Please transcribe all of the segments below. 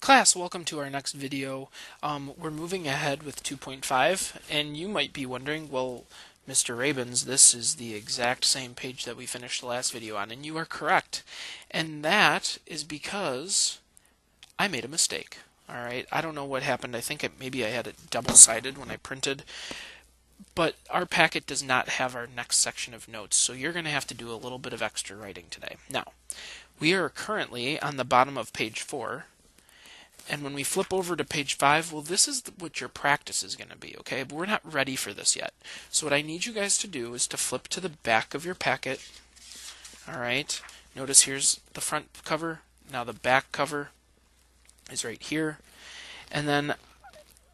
Class, welcome to our next video. We're moving ahead with 2.5, and you might be wondering, well, Mr. Rabins, this is the exact same page that we finished the last video on, and you are correct. And that is because I made a mistake. Alright, I don't know what happened. I think maybe I had it double-sided when I printed, but our packet does not have our next section of notes, so you're going to have to do a little bit of extra writing today. Now, we are currently on the bottom of page 4. And when we flip over to page 5, well, this is what your practice is going to be, okay? But we're not ready for this yet. So what I need you guys to do is to flip to the back of your packet. All right. Notice here's the front cover. Now the back cover is right here. And then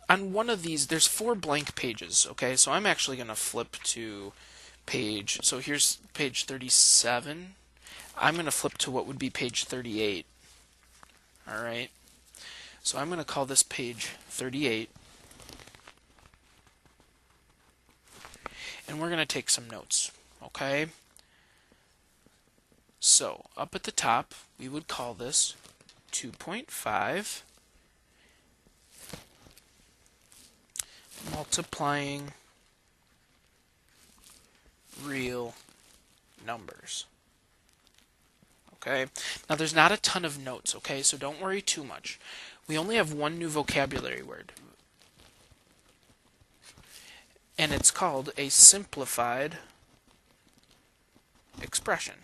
on one of these, there's 4 blank pages, okay? So I'm actually going to flip to page, so here's page 37. I'm going to flip to what would be page 38. All right. So I'm going to call this page 38, and we're going to take some notes, okay? So up at the top, we would call this 2.5 multiplying real numbers. Okay, now there's not a ton of notes, okay, so don't worry too much. We only have one new vocabulary word, and it's called a simplified expression.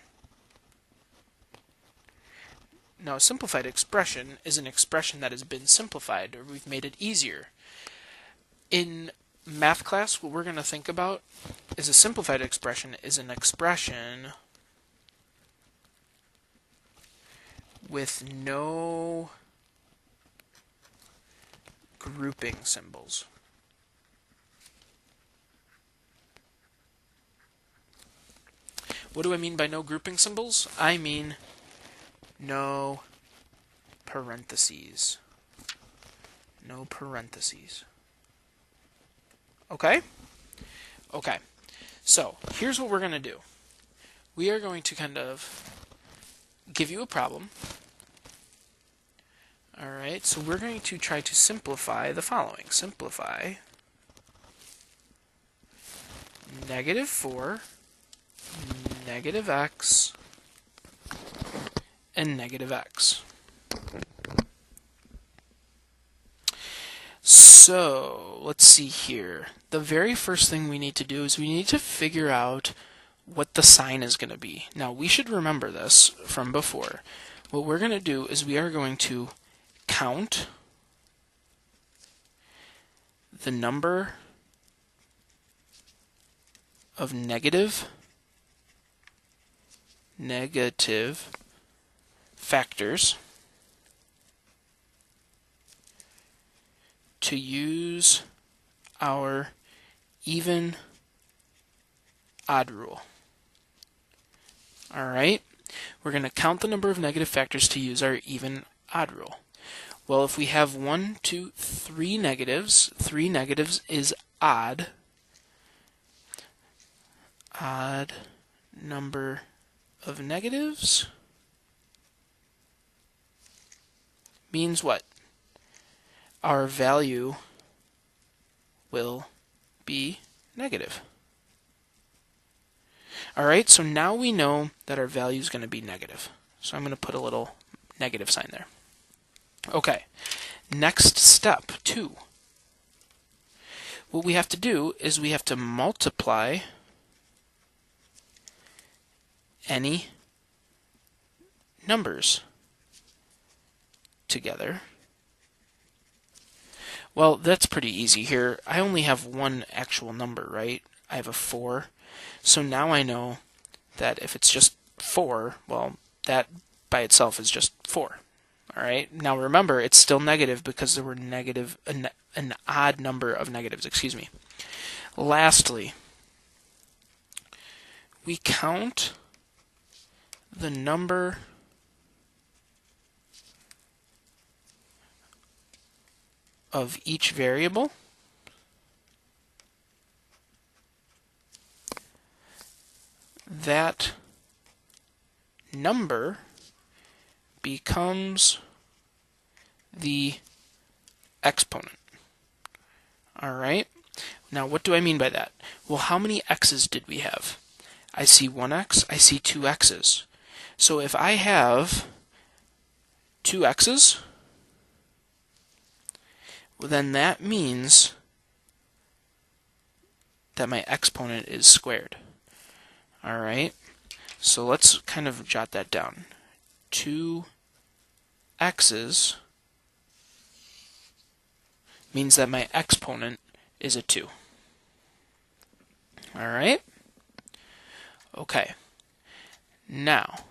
Now, a simplified expression is an expression that has been simplified, or we've made it easier. In math class, what we're going to think about is a simplified expression is an expression with no grouping symbols. What do I mean by no grouping symbols? I mean no parentheses. No parentheses. Okay? Okay. So, here's what we're going to do. We are going to kind of give you a problem. Alright, so we're going to try to simplify the following. Simplify -4, -x, and -x. So, let's see here. The very first thing we need to do is we need to figure out what the sign is going to be. Now, we should remember this from before. What we're going to do is we are going to count the number of negative factors to use our even odd rule. All right? We're going to count the number of negative factors to use our even odd rule. Well, if we have 1, 2, 3 negatives, 3 negatives is odd. Odd number of negatives means what? Our value will be negative. Alright, so now we know that our value is going to be negative. So I'm going to put a little negative sign there. Okay, next step, 2. What we have to do is we have to multiply any numbers together. Well, that's pretty easy here. I only have one actual number, right? I have a 4. So now I know that if it's just 4, well, that by itself is just 4. All right. Now remember, it's still negative because there were an odd number of negatives. Excuse me. Lastly, we count the number of each variable that number becomes the exponent. All right. Now, what do I mean by that? Well, how many x's did we have? I see 1x, I see 2x's. So if I have 2x's, well, then that means that my exponent is squared. All right. So let's kind of jot that down. 2x's means that my exponent is a 2. All right? Okay. Now,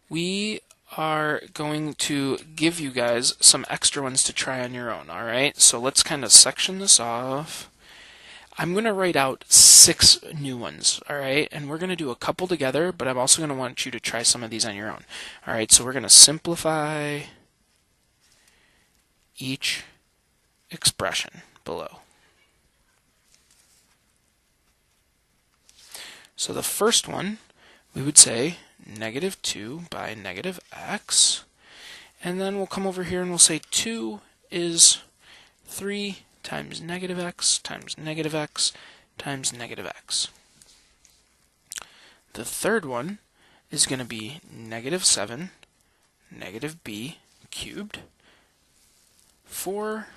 we are going to give you guys some extra ones to try on your own, all right? So let's kind of section this off. I'm going to write out 6 new ones, all right? And we're going to do a couple together, but I'm also going to want you to try some of these on your own. All right, so we're going to simplify each expression below. So the first one, we would say -2 by -x, and then we'll come over here and we'll say 2 is 3 times -x times -x times -x. The third one is going to be -7 b cubed. 4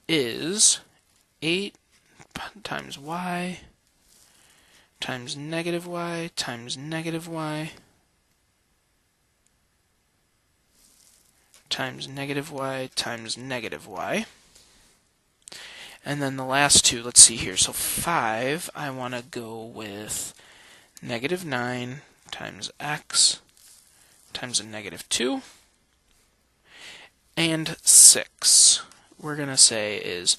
is 8 times y times -y times -y times -y times -y. And then the last two, let's see here. So 5, I want to go with -9 times x times a -2. And 6, we're going to say is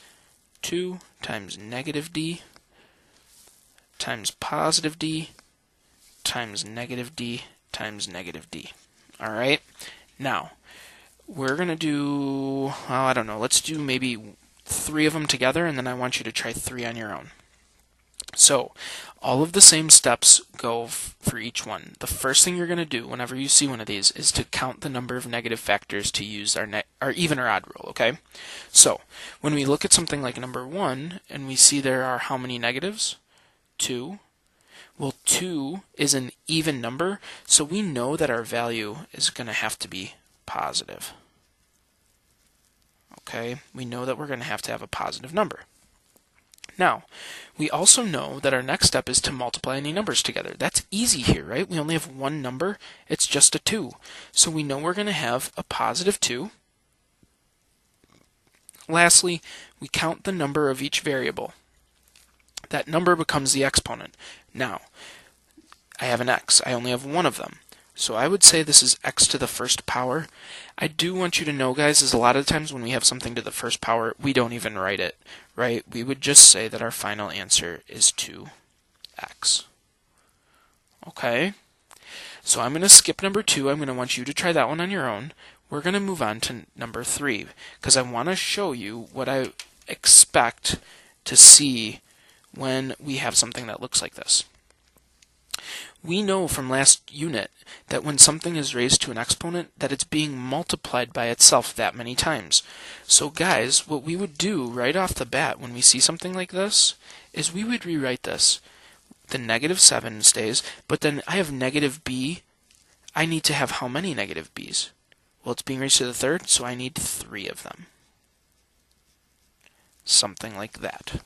2 times -d times +d times -d times -d. All right? Now, we're going to do, well, I don't know, let's do maybe 3 of them together, and then I want you to try 3 on your own. So, all of the same steps go for each one. The first thing you're going to do whenever you see one of these is to count the number of negative factors to use our even or odd rule, okay? So, when we look at something like number 1, and we see there are how many negatives? 2. Well, 2 is an even number, so we know that our value is going to have to be positive. Okay, we know that we're going to have a positive number. Now, we also know that our next step is to multiply any numbers together. That's easy here, right? We only have one number. It's just a 2. So we know we're going to have a positive 2. Lastly, we count the number of each variable. That number becomes the exponent. Now, I have an x. I only have one of them. So I would say this is x to the first power. I do want you to know, guys, is a lot of times when we have something to the first power, we don't even write it, right? We would just say that our final answer is 2x. Okay? So I'm going to skip number 2. I'm going to want you to try that one on your own. We're going to move on to number 3, because I want to show you what I expect to see when we have something that looks like this. We know from last unit that when something is raised to an exponent, that it's being multiplied by itself that many times. So guys, what we would do right off the bat when we see something like this is we would rewrite this. The -7 stays, but then I have -b. I need to have how many -b's? Well, it's being raised to the third, so I need 3 of them. Something like that.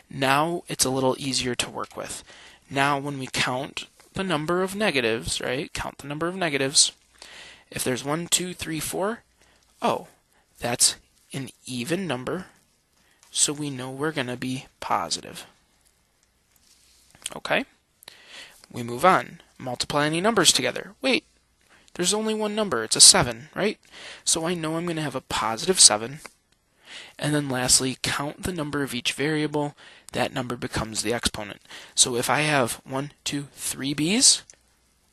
Now it's a little easier to work with. Now when we count the number of negatives, right? Count the number of negatives. If there's 1, 2, 3, 4, oh, that's an even number, so we know we're going to be positive. Okay? We move on. Multiply any numbers together. Wait, there's only one number. It's a 7, right? So I know I'm going to have a positive 7. And then lastly, count the number of each variable. That number becomes the exponent. So if I have 1, 2, 3 b's,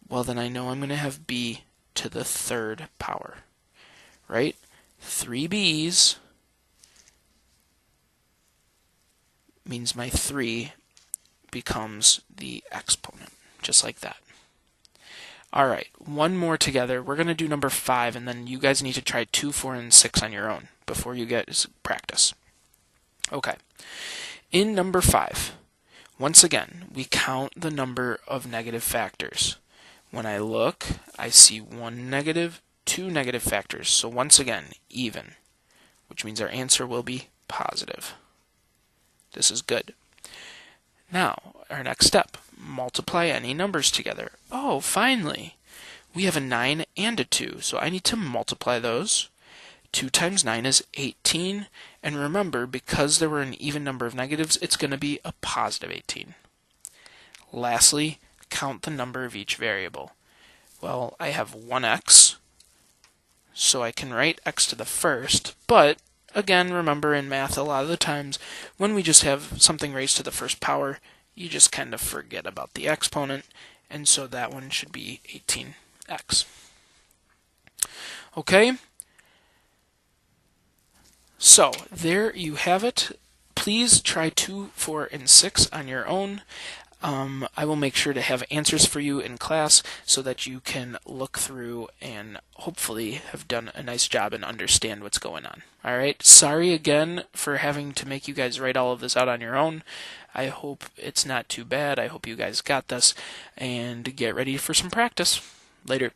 well then I know I'm going to have b to the third power, right? 3 b's means my 3 becomes the exponent, just like that. Alright, one more together. We're going to do number 5, and then you guys need to try 2, 4, and 6 on your own before you get practice. Okay. In number 5, once again, we count the number of negative factors. When I look, I see 1 negative, 2 negative factors. So once again, even, which means our answer will be positive. This is good. Now, our next step, multiply any numbers together. Oh, finally, we have a 9 and a 2, so I need to multiply those. 2 times 9 is 18, and remember, because there were an even number of negatives, it's going to be a positive 18. Lastly, count the number of each variable. Well, I have 1x, so I can write x to the first, but again, remember in math, a lot of the times when we just have something raised to the first power, you just kind of forget about the exponent, and so that one should be 18x. Okay? So, there you have it. Please try 2, 4, and 6 on your own. I will make sure to have answers for you in class so that you can look through and hopefully have done a nice job and understand what's going on. Alright, sorry again for having to make you guys write all of this out on your own. I hope it's not too bad. I hope you guys got this, and get ready for some practice. Later.